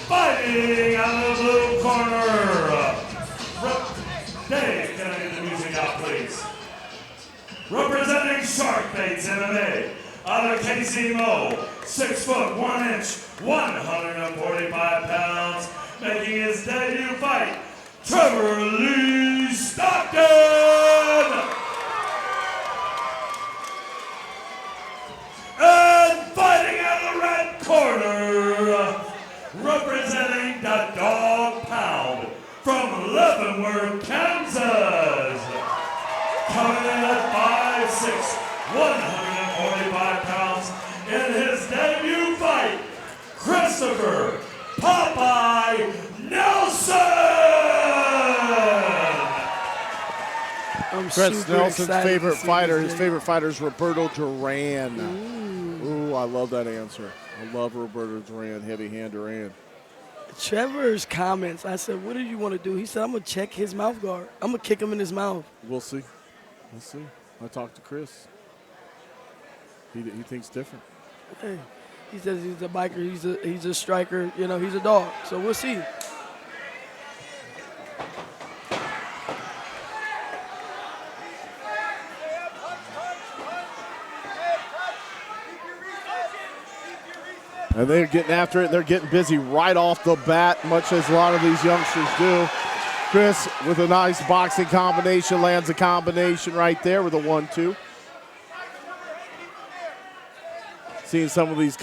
Fighting out of the blue corner. Dave, can I get the music out, please? Representing Sharkbaits MMA, out of KC Mo, 6 foot 1 inch, 145 pounds, making his debut fight, Trevor Lee Stockton! And fighting out of the red corner, representing the Dog Pound from Leavenworth, Kansas, coming in at 5'6", 145 pounds, in his debut fight, Christopher Popeye Nelson! Chris Nelson's favorite fighter, his favorite fighter is Roberto Duran. Ooh, I love that answer. I love Roberto Duran, heavy hand Duran. Trevor's comments, I said, what do you want to do? He said, I'm going to check his mouth guard. I'm going to kick him in his mouth. We'll see. We'll see. I talked to Chris. He thinks different. Hey, he says he's a biker, he's a striker, you know, he's a dog. So we'll see. And they're getting after it. They're getting busy right off the bat, much as a lot of these youngsters do. Chris, with a nice boxing combination, lands a combination right there with a 1-2. Seeing some of these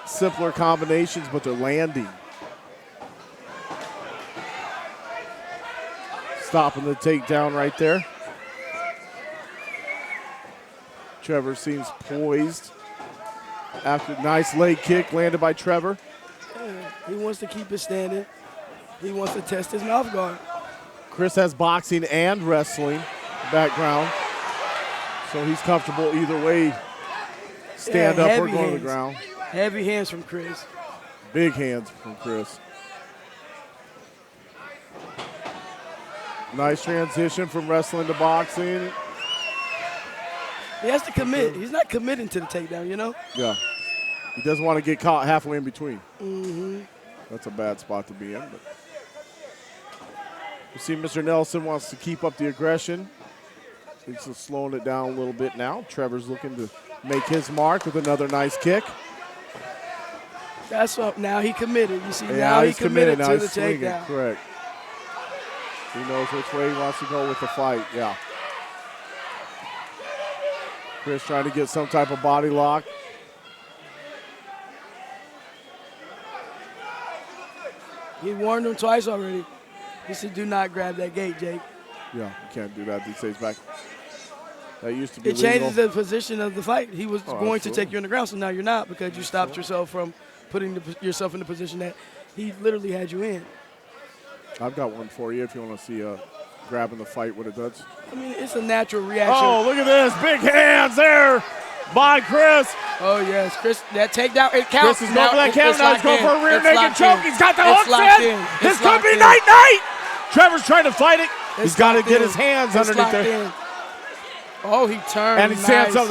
simpler combinations, but they're landing. Stopping the takedown right there. Trevor seems poised. After nice leg kick landed by Trevor. Yeah, he wants to keep it standing. He wants to test his mouth guard. Chris has boxing and wrestling background, so he's comfortable either way. Stand up or go to the ground. Heavy hands from Chris. Big hands from Chris. Nice transition from wrestling to boxing. He has to commit. He's not committing to the takedown, you know? Yeah. He doesn't want to get caught halfway in between. Mm-hmm. That's a bad spot to be in. But you see Mr. Nelson wants to keep up the aggression. He's just slowing it down a little bit now. Trevor's looking to make his mark with another nice kick. That's what, now he committed. You see, yeah, now he committed now to the swinging. takedown. Correct. He knows which way he wants to go with the fight, yeah. Chris trying to get some type of body lock. He warned him twice already. He said, do not grab that gate, Jake. Yeah, you can't do that these days back. That used to be It legal. changes the position of the fight. He was going absolutely. to take you on the ground, so now you're not because you stopped yourself from putting yourself in the position that he literally had you in. I've got one for you if you want to see grabbing the fight, what it does. I mean, it's a natural reaction. Oh, look at this. Big hands there by Chris. Oh, yes. Chris, that takedown, it counts. Chris is going for that camera. Now he's going for a rear naked choke. In. He's got the it's hooks in. This could be night-night. Trevor's trying to fight it. He's got to get his hands underneath there. Oh, he turned. And he stands up.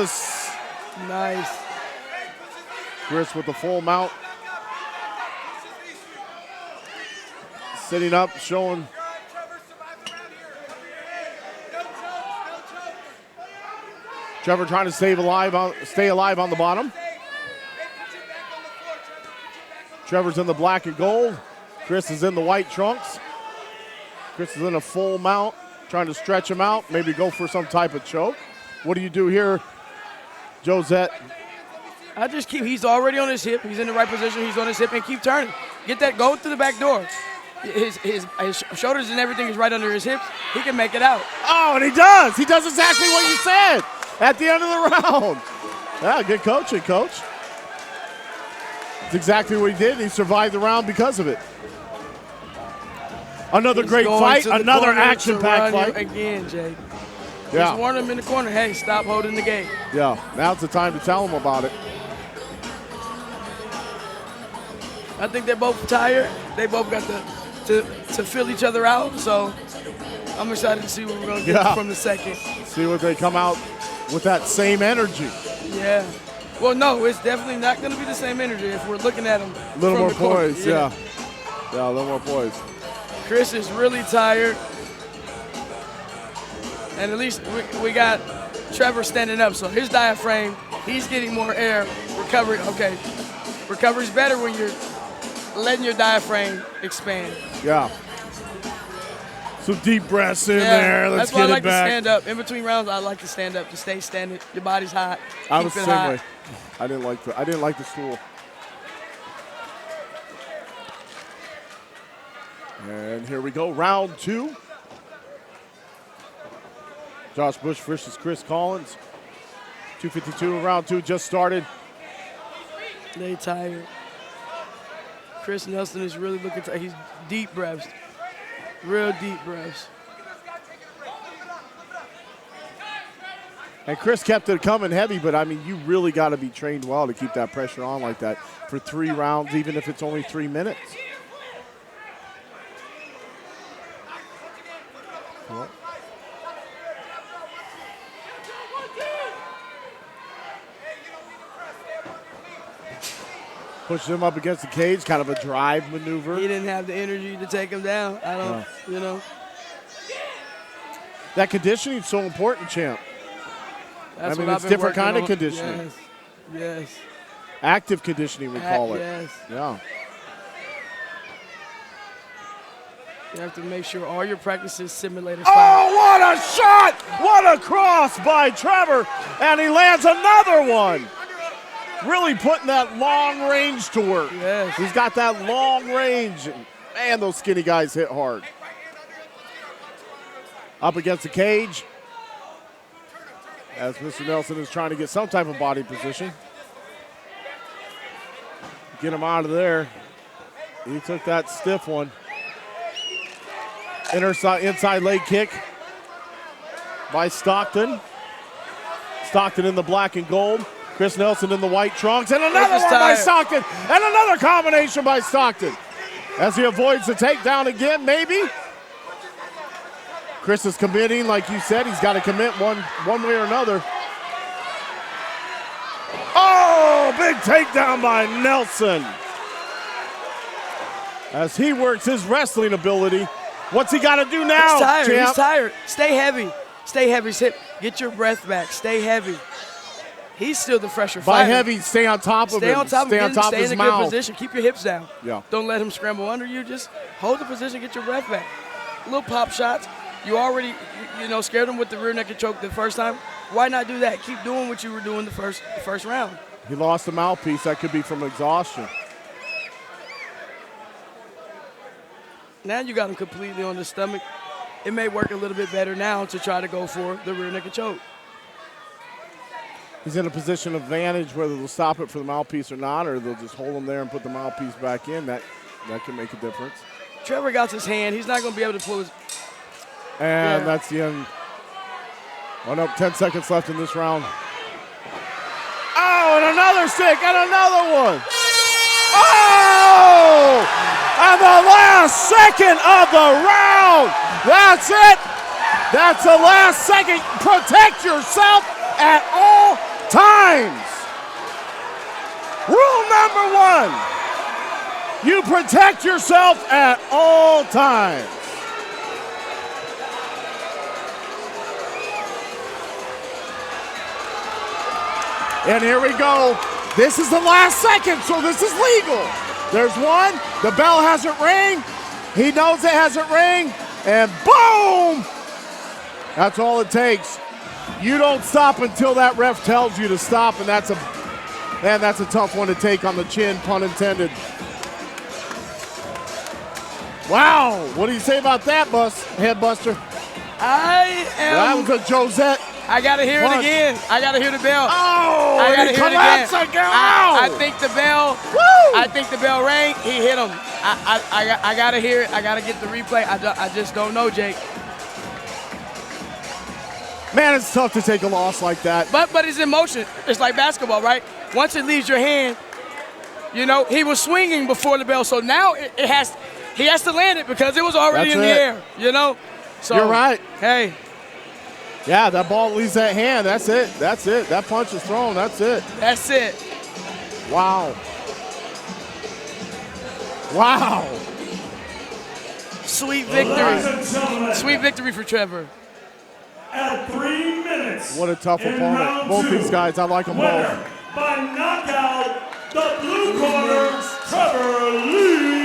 Nice. Chris with the full mount. Sitting up, showing. Trevor trying to stay alive on the bottom. Trevor's in the black and gold. Chris is in the white trunks. Chris is in a full mount, trying to stretch him out, maybe go for some type of choke. What do you do here, Josette? I just keep, he's already on his hip. He's in the right position. He's on his hip and keep turning. Get that, go through the back door. His shoulders and everything is right under his hips. He can make it out. Oh, and he does. He does exactly what you said at the end of the round. Yeah, good coaching, coach. It's exactly what he did. He survived the round because of it. Another great fight, another action-packed fight. Again, Jake. Yeah. Just warn him in the corner, hey, stop holding the gate. Yeah, now's the time to tell him about it. I think they're both tired. They both got to fill each other out, so I'm excited to see what we're going to get from the second. See what they come out with that same energy. Yeah. Well, no, it's definitely not going to be the same energy if we're looking at them. A little more poised, yeah. Yeah, a little more poise. Chris is really tired. And at least we got Trevor standing up, so his diaphragm, he's getting more air. Recovery, okay. Recovery's better when you're letting your diaphragm expand. Yeah. Some deep breaths in there. Let's that's why get I like it back. to stand up. In between rounds, I like to stand up to stay standing. Your body's hot. I was Keep the it same hot. way. I didn't like the stool. And here we go, round 2. Josh Bush versus Chris Collins. 252 round 2 just started. They tired. Chris Nelson is really looking tired. He's deep breaths. Real deep breaths. And Chris kept it coming heavy, but I mean, you really got to be trained well to keep that pressure on like that for 3 rounds, even if it's only 3 minutes. Well. Pushes him up against the cage, kind of a drive maneuver. He didn't have the energy to take him down. I don't, you know. That conditioning is so important, champ. That's I mean, what it's I've been different working kind of on. conditioning. Yes. Yes. Active conditioning, we call it. Yes. Yeah. You have to make sure all your practices simulate a Oh, fight. what a shot! What a cross by Trevor, and he lands another one. Really putting that long range to work. Yes. He's got that long range. Man, those skinny guys hit hard. Up against the cage. As Mr. Nelson is trying to get some type of body position. Get him out of there. He took that stiff one. Inside leg kick by Stockton. Stockton in the black and gold. Chris Nelson in the white trunks. And another one by Stockton. And another combination by Stockton. As he avoids the takedown again, maybe. Chris is committing, like you said. He's got to commit one way or another. Oh, big takedown by Nelson. As he works his wrestling ability. What's he got to do now, He's tired. champ? He's tired. Stay heavy. Stay heavy. Get your breath back. Stay heavy. He's still the fresher By fighter. heavy, stay on top of him. Stay on top of him. Stay Stay of his in a good mouth. position. Keep your hips down. Yeah. Don't let him scramble under you. Just hold the position. Get your breath back. Little pop shots. You already, scared him with the rear naked choke the first time. Why not do that? Keep doing what you were doing the first round. He lost the mouthpiece. That could be from exhaustion. Now you got him completely on the stomach. It may work a little bit better now to try to go for the rear naked choke. He's in a position of advantage whether they'll stop it for the mouthpiece or not, or they'll just hold him there and put the mouthpiece back in. That can make a difference. Trevor got his hand. He's not going to be able to pull his. And that's the end. Oh, no, 10 seconds left in this round. Oh, and another stick, and another one. Oh! And the last second of the round. That's it. That's the last second. Protect yourself at all times. Rule number 1. You protect yourself at all times. And here we go. This is the last second, so this is legal. There's one. The bell hasn't rang. He knows it hasn't rang. And boom! That's all it takes. You don't stop until that ref tells you to stop, and that's a tough one to take on the chin, pun intended. Wow, what do you say about that, Headbuster? That was a Josette. I gotta hear it again. I gotta hear the bell. Oh, I gotta hear it again. I think the bell. Woo! I think the bell rang. He hit him. I gotta hear it. I gotta get the replay. I just don't know, Jake. Man, it's tough to take a loss like that. But it's in motion. It's like basketball, right? Once it leaves your hand, he was swinging before the bell, so now he has to land it because it was already in the air. So you're right. Hey. Yeah, that ball leaves that hand. That's it. That's it. That punch is thrown. That's it. That's it. Wow. Wow. Sweet Ladies victory. and gentlemen, Sweet victory for Trevor. at 3 minutes. What a tough in opponent. round Both 2, these guys, I like them winner both. by knockout, the blue corner, Trevor Lee.